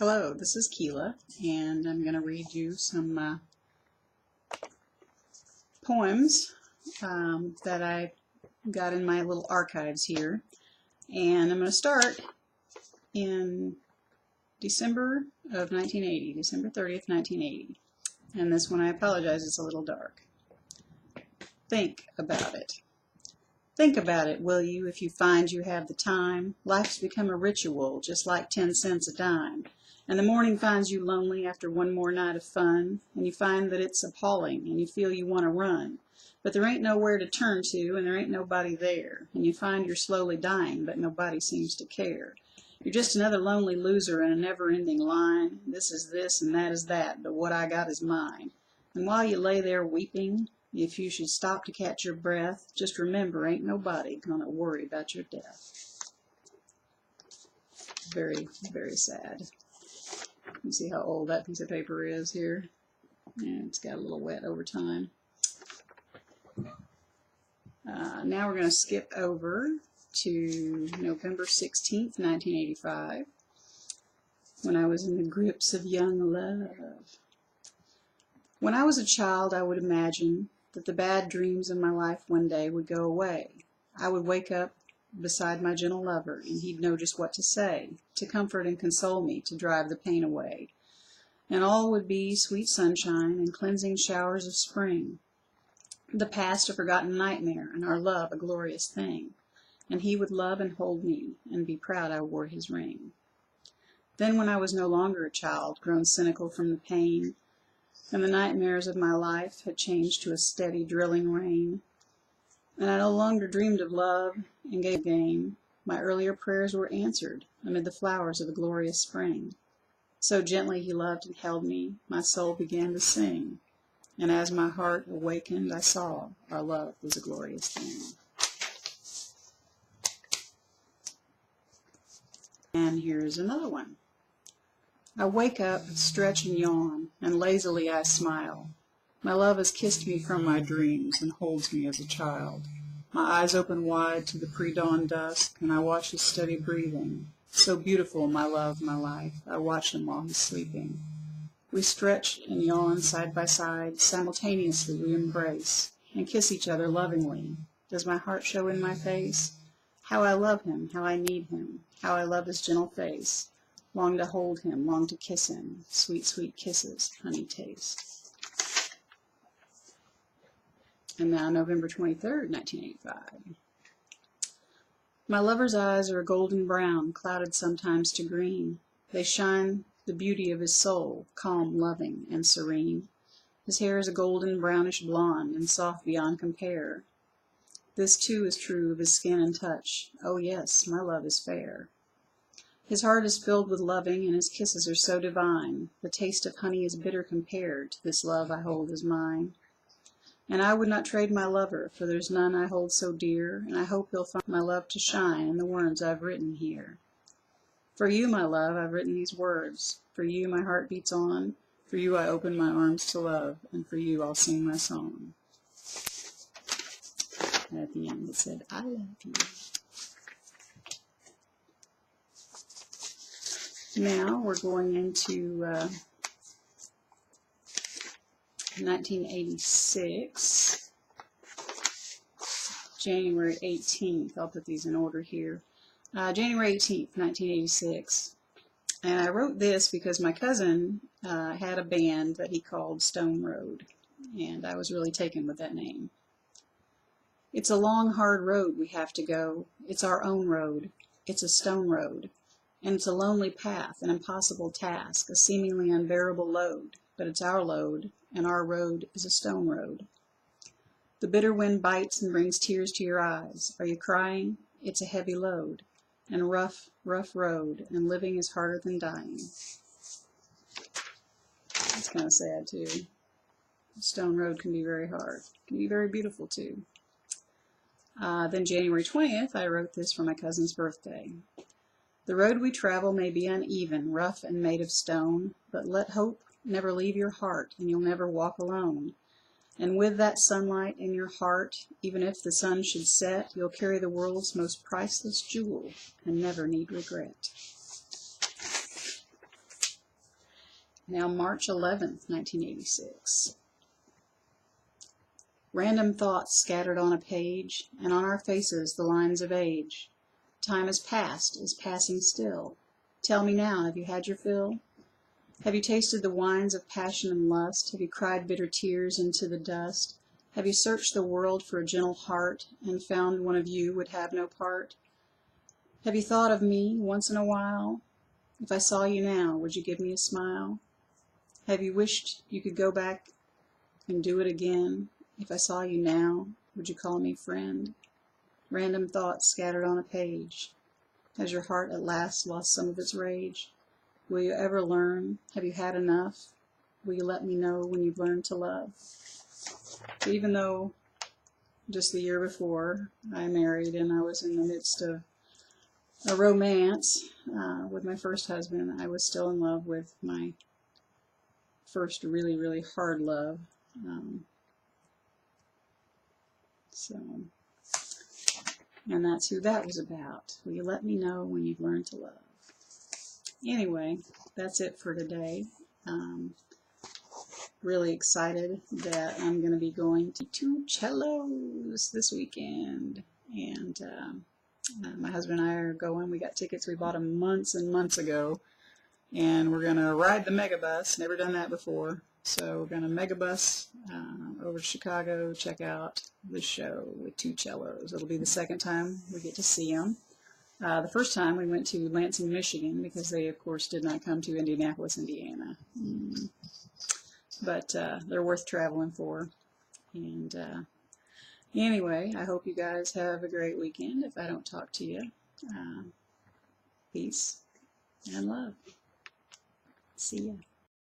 Hello, this is Keilah, and I'm going to read you some poems that I got in my little archives here. And I'm going to start in December of 1980, December 30th, 1980. And this one, I apologize, it's a little dark. Think about it. Think about it, will you, if you find you have the time. Life's become a ritual, just like 10 cents a dime. And the morning finds you lonely after one more night of fun, and you find that it's appalling, and you feel you want to run. But there ain't nowhere to turn to, and there ain't nobody there. And you find you're slowly dying, but nobody seems to care. You're just another lonely loser in a never-ending line. This is this, and that is that, but what I got is mine. And while you lay there weeping, if you should stop to catch your breath, just remember, ain't nobody gonna worry about your death. Very, very sad. You see how old that piece of paper is here? And it's got a little wet over time. Now we're going to skip over to November 16th, 1985, when I was in the grips of young love. When I was a child, I would imagine that the bad dreams in my life one day would go away. I would wake up beside my gentle lover, and he'd know just what to say, to comfort and console me, to drive the pain away. And all would be sweet sunshine and cleansing showers of spring. The past a forgotten nightmare, and our love a glorious thing. And he would love and hold me, and be proud I wore his ring. Then when I was no longer a child, grown cynical from the pain, and the nightmares of my life had changed to a steady drilling rain, and I no longer dreamed of love and gave game, my earlier prayers were answered amid the flowers of the glorious spring. So gently he loved and held me, my soul began to sing, and as my heart awakened, I saw our love was a glorious thing. And here's another one. I wake up, stretch and yawn, and lazily I smile. My love has kissed me from my dreams and holds me as a child. My eyes open wide to the pre-dawn dusk, and I watch his steady breathing. So beautiful, my love, my life, I watch him while he's sleeping. We stretch and yawn side by side, simultaneously we embrace, and kiss each other lovingly. Does my heart show in my face? How I love him, how I need him, how I love his gentle face. Long to hold him, long to kiss him, sweet, sweet kisses, honey taste. And now November 23rd, 1985. My lover's eyes are a golden brown, clouded sometimes to green. They shine the beauty of his soul, calm, loving, and serene. His hair is a golden brownish blonde, and soft beyond compare. This too is true of his skin and touch. Oh yes, my love is fair. His heart is filled with loving, and his kisses are so divine. The taste of honey is bitter compared to this love I hold as mine. And I would not trade my lover, for there's none I hold so dear, and I hope he'll find my love to shine in the words I've written here. For you, my love, I've written these words. For you, my heart beats on. For you, I open my arms to love, and for you, I'll sing my song. And at the end, it said, I love you. Now we're going into 1986, January 18th. I'll put these in order here. January 18th, 1986. And I wrote this because my cousin had a band that he called Stone Road, and I was really taken with that name. It's a long, hard road we have to go. It's our own road. It's a stone road. And it's a lonely path, an impossible task, a seemingly unbearable load. But it's our load, and our road is a stone road. The bitter wind bites and brings tears to your eyes. Are you crying? It's a heavy load, and a rough, rough road, and living is harder than dying. It's kind of sad, too. Stone road can be very hard. It can be very beautiful, too. Then January 20th, I wrote this for my cousin's birthday. The road we travel may be uneven, rough and made of stone, but let hope never leave your heart, and you'll never walk alone. And with that sunlight in your heart, even if the sun should set, you'll carry the world's most priceless jewel and never need regret. Now March 11th, 1986. Random thoughts scattered on a page, and on our faces the lines of age. Time has passed, is passing still. Tell me now, have you had your fill? Have you tasted the wines of passion and lust? Have you cried bitter tears into the dust? Have you searched the world for a gentle heart, and found one of you would have no part? Have you thought of me once in a while? If I saw you now, would you give me a smile? Have you wished you could go back and do it again? If I saw you now, would you call me friend? Random thoughts scattered on a page. Has your heart at last lost some of its rage? Will you ever learn? Have you had enough? Will you let me know when you've learned to love? So even though just the year before I married and I was in the midst of a romance with my first husband, I was still in love with my first really, really hard love. And that's who that was about. Will you let me know when you've learned to love? Anyway, that's it for today. Really excited that I'm going to be going to 2 cellos this weekend. And my husband and I are going. We got tickets. We bought them months and months ago. And we're going to ride the megabus. Never done that before. So we're going to megabus over to Chicago, check out the show with 2 cellos. It'll be the second time we get to see them. The first time we went to Lansing, Michigan, because they, of course, did not come to Indianapolis, Indiana. But they're worth traveling for. And anyway, I hope you guys have a great weekend. If I don't talk to you, peace and love. See ya.